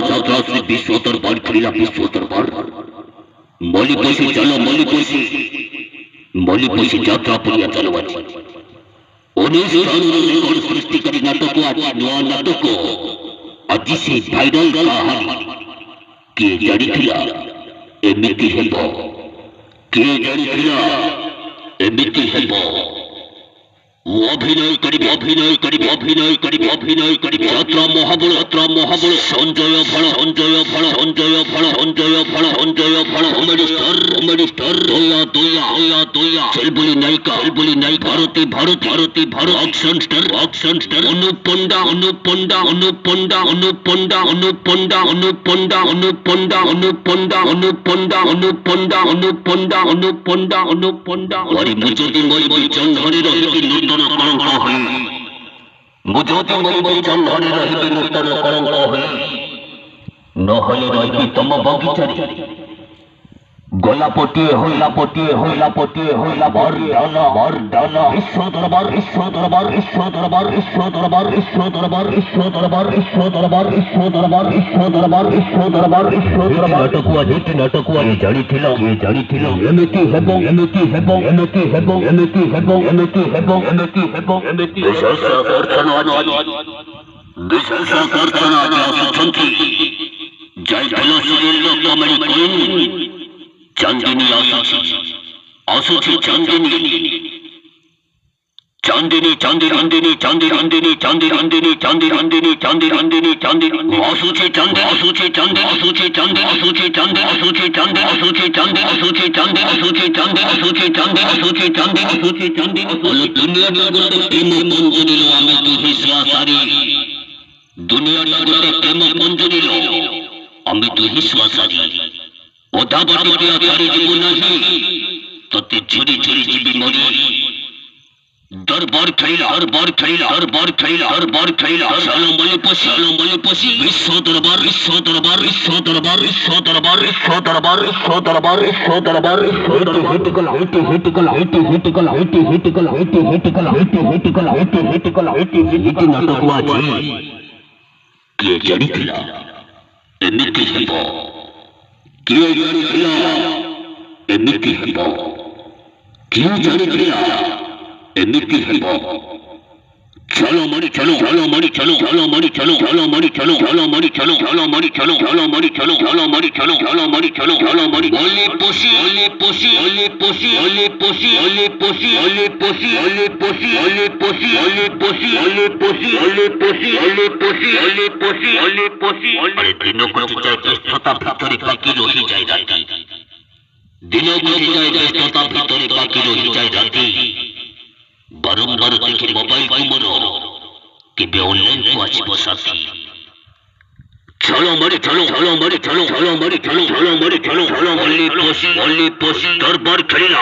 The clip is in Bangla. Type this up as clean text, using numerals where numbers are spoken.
যাত্রা শ্রী বিশ্ব দরবার খেলা বিশ্ব দরবার মলিপসি চলো মলিপসি যাত্রা পড়িয়া চলো আছে অনুষ্ঠানের রেকর্ড সৃষ্টিকারী নাটক আজ নয়া নাটক আজি সে ভাইরাল কাহানি কে জানিଥିଲା এমিতি ହେବ কে জানিଥିଲା এমিতি ହେବ অভিনয় করিবে যাত্রা মহাবল সঞ্জয় ফল কমেডি স্টার দয়া চলবলি নায়িকা ভারতী অ্যাকশন স্টার অনুপ পণ্ডা ওরে মুজদি মই চন্দ্রের রহিবি নূতন কলঙ্ক হয়ে মুজদি মই চন্দ্রের রহিবি নূতন কলঙ্ক হয়ে নহলে রহিবি তম বগিচারে গোলাপটিয়ে হইলা বরডালা বিশ্ব দরবার নাটকুয়া জানিছিল এমিতি ହେବ ବିଶେଷ କର୍ତ୍ତନ ଆସୁଛନ୍ତି ଯାଇଥିଲ ସିରିଏଲ କମେଡି କୁଇନ୍ ଚାନ୍ଦିନୀ ଆସୁଛି ଚାନ୍ଦିନୀ আমি দুহি শ্বাসারি ওটা বাটিয়া ছাড়ি দিব নাহি তোতে ঝুরি যাবি মরি দরবার খেলা চলো মলিপসি বিশ্ব দরবার নাটক আছে কে জানিଥିଲା এমিতি ହେବ কে জানিଥିଲା এমিতি ହେବ চলো মরি চলো বারম্বার দেখে মোবাইল কুমর কেবে অনলাইন কো আসিব সাথী চলো মরি মলিপসি দরবার খেলা